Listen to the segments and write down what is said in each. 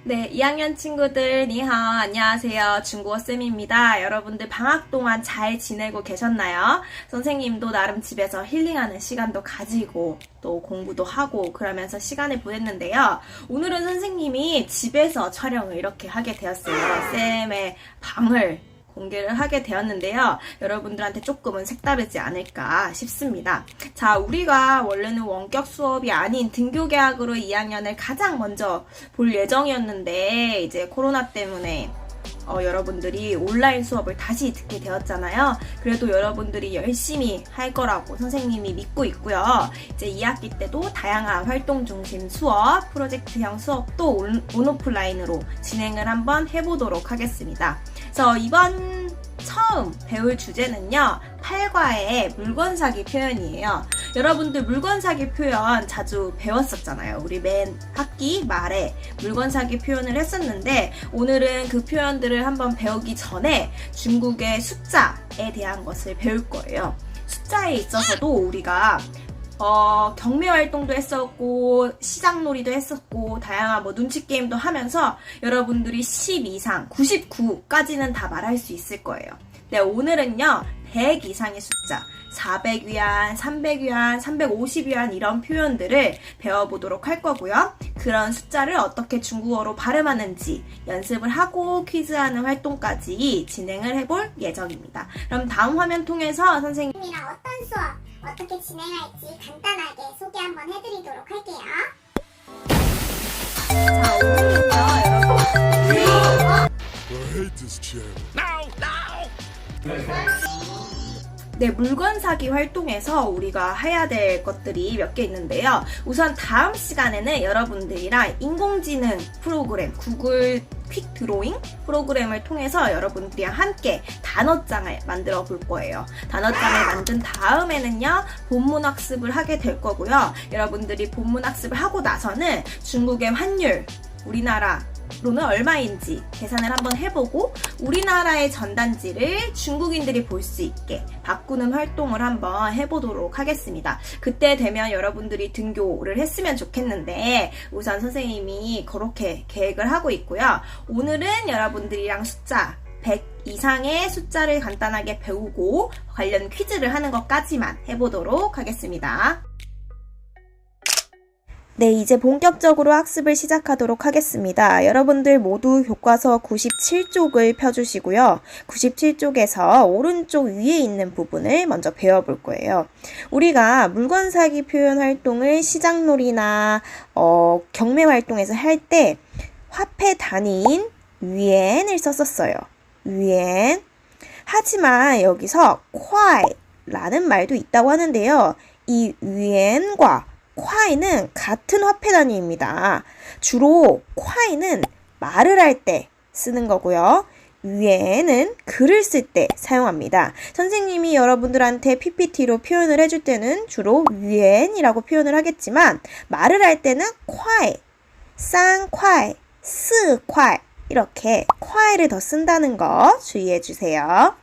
네, 2학년 친구들, 니하오, 안녕하세요. 중국어쌤입니다. 여러분들 방학 동안 잘 지내고 계셨나요? 선생님도 나름 집에서 힐링하는 시간도 가지고 또 공부도 하고 그러면서 시간을 보냈는데요. 오늘은 선생님이 집에서 촬영을 이렇게 하게 되었어요. 쌤의 방을 공개를 하게 되었는데요. 여러분들한테 조금은 색다르지 않을까 싶습니다. 자, 우리가 원래는 원격 수업이 아닌 등교 개학으로 2학년을 가장 먼저 볼 예정이었는데 이제 코로나 때문에 여러분들이 온라인 수업을 다시 듣게 되었잖아요. 그래도 여러분들이 열심히 할 거라고 선생님이 믿고 있고요. 이제 2학기 때도 다양한 활동 중심 수업, 프로젝트형 수업도 온오프라인으로 진행을 한번 해보도록 하겠습니다. 그래서 이번 처음 배울 주제는요, 8과의 물건 사기 표현이에요. 여러분들 물건 사기 표현 자주 배웠었잖아요. 우리 맨 학기 말에 물건 사기 표현을 했었는데, 오늘은 그 표현들을 한번 배우기 전에 중국의 숫자에 대한 것을 배울 거예요. 숫자에 있어서도 우리가 경매 활동도 했었고, 시장놀이도 했었고, 다양한 눈치 게임도 하면서 여러분들이 10 이상, 99까지는 다 말할 수 있을 거예요. 네, 오늘은요, 100 이상의 숫자, 400위안, 300위안, 350위안 이런 표현들을 배워보도록 할 거고요. 그런 숫자를 어떻게 중국어로 발음하는지 연습을 하고 퀴즈하는 활동까지 진행을 해볼 예정입니다. 그럼 다음 화면 통해서 선생님이랑 어떤 수업 어떻게 진행할지 간단하게 소개 한번 해드리도록 할게요. 자, 오늘은요, 여러분. I hate this channel. 네, 물건 사기 활동에서 우리가 해야 될 것들이 몇 개 있는데요. 우선 다음 시간에는 여러분들이랑 인공지능 프로그램, 구글 퀵 드로잉 프로그램을 통해서 여러분들이랑 함께 단어장을 만들어 볼 거예요. 단어장을 만든 다음에는요, 본문 학습을 하게 될 거고요. 여러분들이 본문 학습을 하고 나서는 중국의 환율, 우리나라로는 얼마인지 계산을 한번 해보고 우리나라의 전단지를 중국인들이 볼 수 있게 바꾸는 활동을 한번 해보도록 하겠습니다. 그때 되면 여러분들이 등교를 했으면 좋겠는데 우선 선생님이 그렇게 계획을 하고 있고요. 오늘은 여러분들이랑 숫자 100 이상의 숫자를 간단하게 배우고 관련 퀴즈를 하는 것까지만 해보도록 하겠습니다. 네, 이제 본격적으로 학습을 시작하도록 하겠습니다. 여러분들 모두 교과서 97쪽을 펴주시고요. 97쪽에서 오른쪽 위에 있는 부분을 먼저 배워볼 거예요. 우리가 물건 사기 표현 활동을 시장놀이나 경매 활동에서 할 때 화폐 단위인 위엔을 썼었어요. 위엔. 하지만 여기서 콰이라는 말도 있다고 하는데요. 이 위엔과 콰이는 같은 화폐 단위입니다. 주로 콰이는 말을 할 때 쓰는 거고요. 위에는 글을 쓸 때 사용합니다. 선생님이 여러분들한테 PPT로 표현을 해줄 때는 주로 위엔이라고 표현을 하겠지만 말을 할 때는 콰이, 쌍콰이, 스콰이 이렇게 콰이를 더 쓴다는 거 주의해 주세요.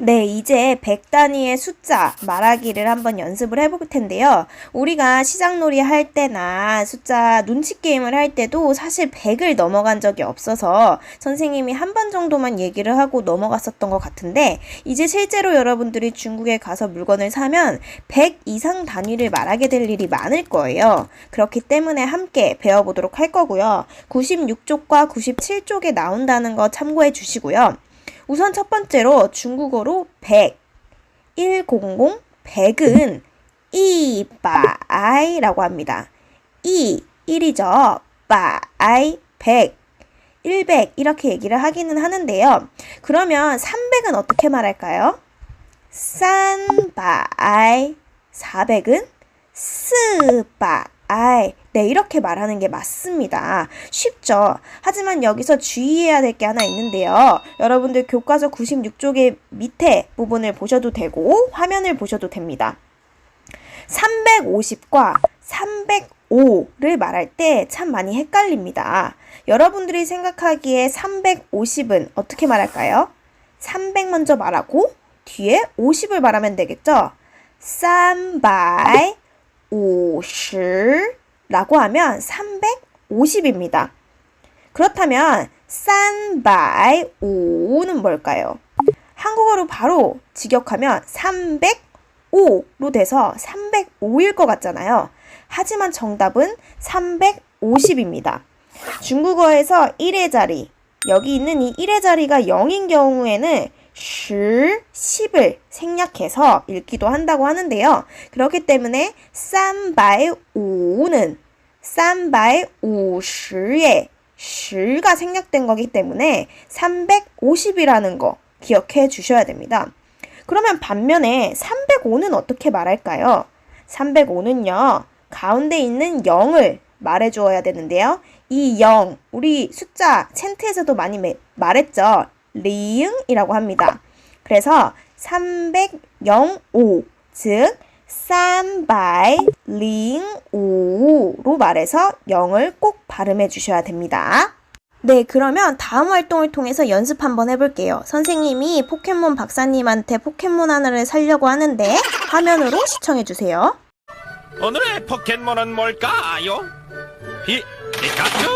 네, 이제 100 단위의 숫자 말하기를 한번 연습을 해볼 텐데요. 우리가 시장놀이 할 때나 숫자 눈치 게임을 할 때도 사실 100을 넘어간 적이 없어서 선생님이 한 번 정도만 얘기를 하고 넘어갔었던 것 같은데 이제 실제로 여러분들이 중국에 가서 물건을 사면 100 이상 단위를 말하게 될 일이 많을 거예요. 그렇기 때문에 함께 배워보도록 할 거고요. 96쪽과 97쪽에 나온다는 거 참고해 주시고요. 우선 첫 번째로 중국어로 100, 100, 100은 100라고 합니다. 1이죠. 100, 100, 100 이렇게 얘기를 하기는 하는데요. 그러면 300은 어떻게 말할까요? 300, 400은 400. 네, 이렇게 말하는 게 맞습니다. 쉽죠? 하지만 여기서 주의해야 될 게 하나 있는데요. 여러분들 교과서 96쪽의 밑에 부분을 보셔도 되고 화면을 보셔도 됩니다. 350과 305를 말할 때 참 많이 헷갈립니다. 여러분들이 생각하기에 350은 어떻게 말할까요? 300 먼저 말하고 뒤에 50을 말하면 되겠죠? 350 라고 하면 350입니다. 그렇다면 305는 뭘까요? 한국어로 바로 직역하면 305로 돼서 305일 것 같잖아요. 하지만 정답은 350입니다. 중국어에서 1의 자리, 여기 있는 이 1의 자리가 0인 경우에는 10을 생략해서 읽기도 한다고 하는데요. 그렇기 때문에 305는 350에 10가 생략된 거기 때문에 350이라는 거 기억해 주셔야 됩니다. 그러면 반면에 305는 어떻게 말할까요? 305는요, 가운데 있는 0을 말해 주어야 되는데요. 이 0, 우리 숫자 챈트에서도 많이 말했죠. 리응이라고 합니다. 그래서 305, 즉 305로 말해서 0을 꼭 발음해 주셔야 됩니다. 네, 그러면 다음 활동을 통해서 연습 한번 해볼게요. 선생님이 포켓몬 박사님한테 포켓몬 하나를 살려고 하는데 화면으로 시청해주세요. 오늘의 포켓몬은 뭘까요? 피카츄!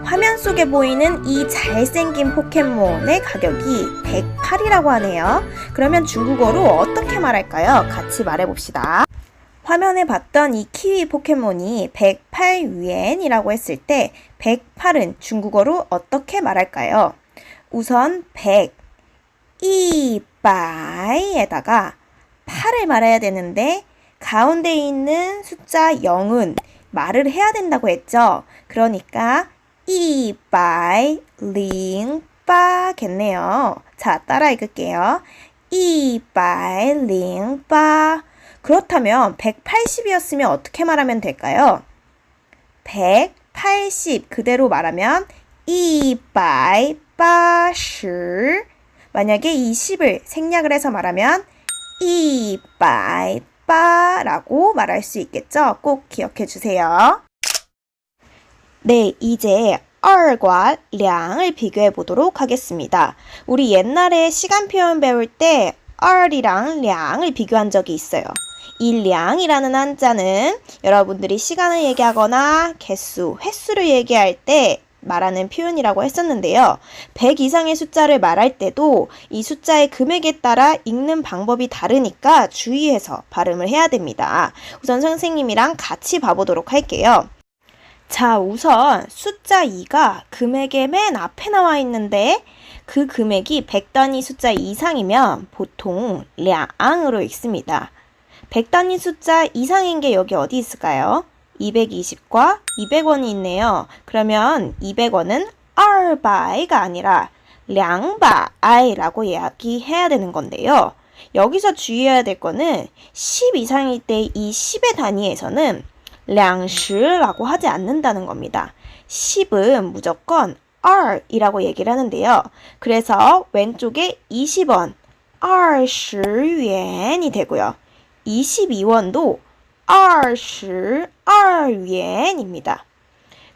화면 속에 보이는 이 잘생긴 포켓몬의 가격이 108이라고 하네요. 그러면 중국어로 어떻게 말할까요? 같이 말해봅시다. 화면에 봤던 이 키위 포켓몬이 108위엔이라고 했을 때 108은 중국어로 어떻게 말할까요? 우선 100, 200에다가 8을 말해야 되는데 가운데 있는 숫자 0은 말을 해야 된다고 했죠. 그러니까 208겠네요. 자, 따라 읽을게요. 208. 그렇다면 180이었으면 어떻게 말하면 될까요? 180 그대로 말하면 280. 만약에 이 10을 생략을 해서 말하면 200라고 말할 수 있겠죠? 꼭 기억해 주세요. 네, 이제 2과 2을 비교해 보도록 하겠습니다. 우리 옛날에 시간 표현 배울 때 2이랑 2을 비교한 적이 있어요. 이 2이라는 한자는 여러분들이 시간을 얘기하거나 개수, 횟수를 얘기할 때 말하는 표현이라고 했었는데요. 100 이상의 숫자를 말할 때도 이 숫자의 금액에 따라 읽는 방법이 다르니까 주의해서 발음을 해야 됩니다. 우선 선생님이랑 같이 봐보도록 할게요. 자, 우선 숫자 2가 금액의 맨 앞에 나와 있는데 그 금액이 100단위 숫자 이상이면 보통 2으로 읽습니다. 100단위 숫자 이상인 게 여기 어디 있을까요? 220과 200원이 있네요. 그러면 200원은 200가 아니라 200라고 이야기해야 되는 건데요. 여기서 주의해야 될 거는 10 이상일 때 이 10의 단위에서는 20라고 하지 않는다는 겁니다. 10은 무조건 2이라고 얘기를 하는데요. 그래서 왼쪽에 20원, 20元이 되고요. 22원도 22元입니다.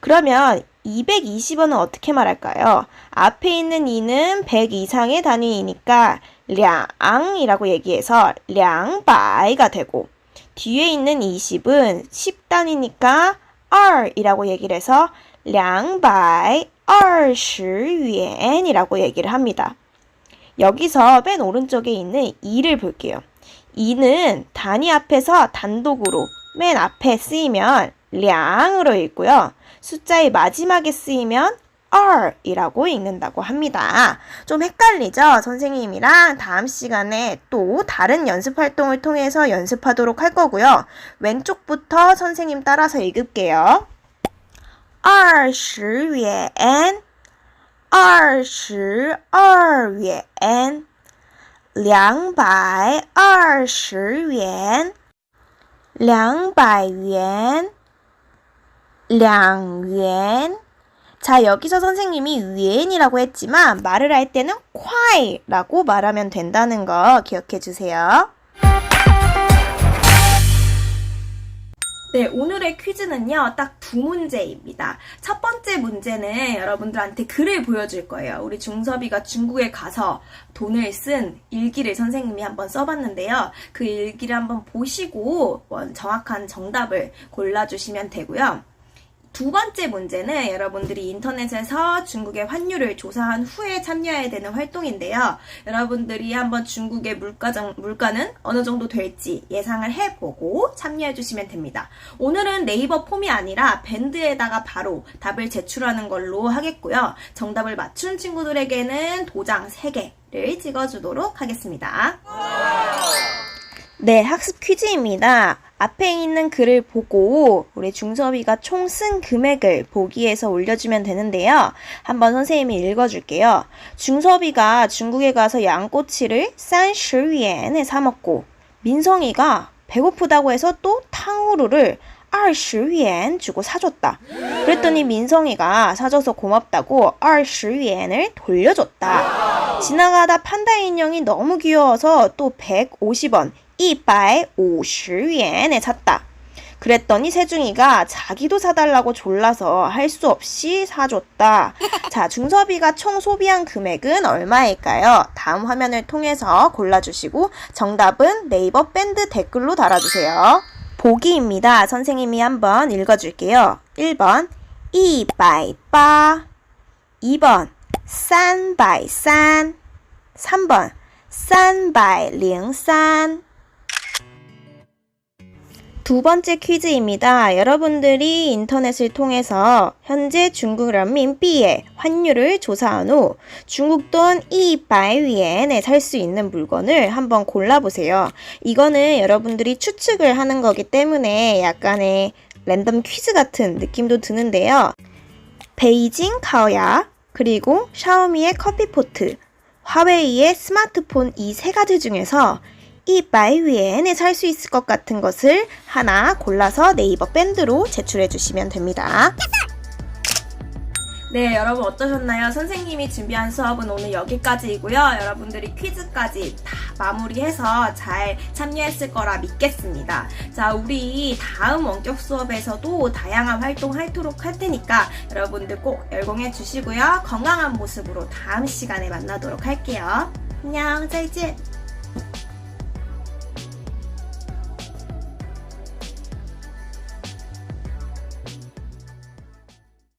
그러면 220원은 어떻게 말할까요? 앞에 있는 2는 100 이상의 단위이니까 2이라고 얘기해서 200가 되고 뒤에 있는 20은 10단위니까 2이라고 얘기를 해서 220元이라고 얘기를 합니다. 여기서 맨 오른쪽에 있는 2를 볼게요. 2는 단위 앞에서 단독으로 맨 앞에 쓰이면 2으로 읽고요. 숫자의 마지막에 쓰이면 2이라고 읽는다고 합니다. 좀 헷갈리죠? 선생님이랑 다음 시간에 또 다른 연습 활동을 통해서 연습하도록 할 거고요. 왼쪽부터 선생님 따라서 읽을게요. 20元, 22元, 220元, 200元, 2元. 자, 여기서 선생님이 위엔이라고 했지만 말을 할 때는 콰이라고 말하면 된다는 거 기억해 주세요. 네, 오늘의 퀴즈는요, 딱 두 문제입니다. 첫 번째 문제는 여러분들한테 글을 보여줄 거예요. 우리 중섭이가 중국에 가서 돈을 쓴 일기를 선생님이 한번 써봤는데요. 그 일기를 한번 보시고 정확한 정답을 골라주시면 되고요. 두 번째 문제는 여러분들이 인터넷에서 중국의 환율을 조사한 후에 참여해야 되는 활동인데요. 여러분들이 한번 중국의 물가는 어느 정도 될지 예상을 해보고 참여해주시면 됩니다. 오늘은 네이버 폼이 아니라 밴드에다가 바로 답을 제출하는 걸로 하겠고요. 정답을 맞춘 친구들에게는 도장 3개를 찍어주도록 하겠습니다. 네, 학습 퀴즈입니다. 앞에 있는 글을 보고 우리 중섭이가 총 쓴 금액을 보기에서 올려주면 되는데요. 한번 선생님이 읽어줄게요. 중섭이가 중국에 가서 양꼬치를 30元에 사 먹고 민성이가 배고프다고 해서 또 탕후루를 20元주고 사줬다. 그랬더니 민성이가 사줘서 고맙다고 20元을 돌려줬다. 지나가다 판다 인형이 너무 귀여워서 또 150원 150元에 샀다. 그랬더니 세중이가 자기도 사달라고 졸라서 할 수 없이 사줬다. 자, 중섭이가 총 소비한 금액은 얼마일까요? 다음 화면을 통해서 골라주시고 정답은 네이버 밴드 댓글로 달아주세요. 보기입니다. 선생님이 한번 읽어줄게요. 1번 108 2번 303 3번 303 두 번째 퀴즈입니다. 여러분들이 인터넷을 통해서 현재 중국 renmin비의 환율을 조사한 후 중국 돈 100元에 살 수 있는 물건을 한번 골라보세요. 이거는 여러분들이 추측을 하는 거기 때문에 약간의 랜덤 퀴즈 같은 느낌도 드는데요. 베이징 카오야, 그리고 샤오미의 커피포트, 화웨이의 스마트폰 이 세 가지 중에서 100元에 살 수 있을 것 같은 것을 하나 골라서 네이버 밴드로 제출해 주시면 됩니다. 네, 여러분 어떠셨나요? 선생님이 준비한 수업은 오늘 여기까지이고요. 여러분들이 퀴즈까지 다 마무리해서 잘 참여했을 거라 믿겠습니다. 자, 우리 다음 원격 수업에서도 다양한 활동하도록 할 테니까 여러분들 꼭 열공해 주시고요. 건강한 모습으로 다음 시간에 만나도록 할게요. 안녕, 再见.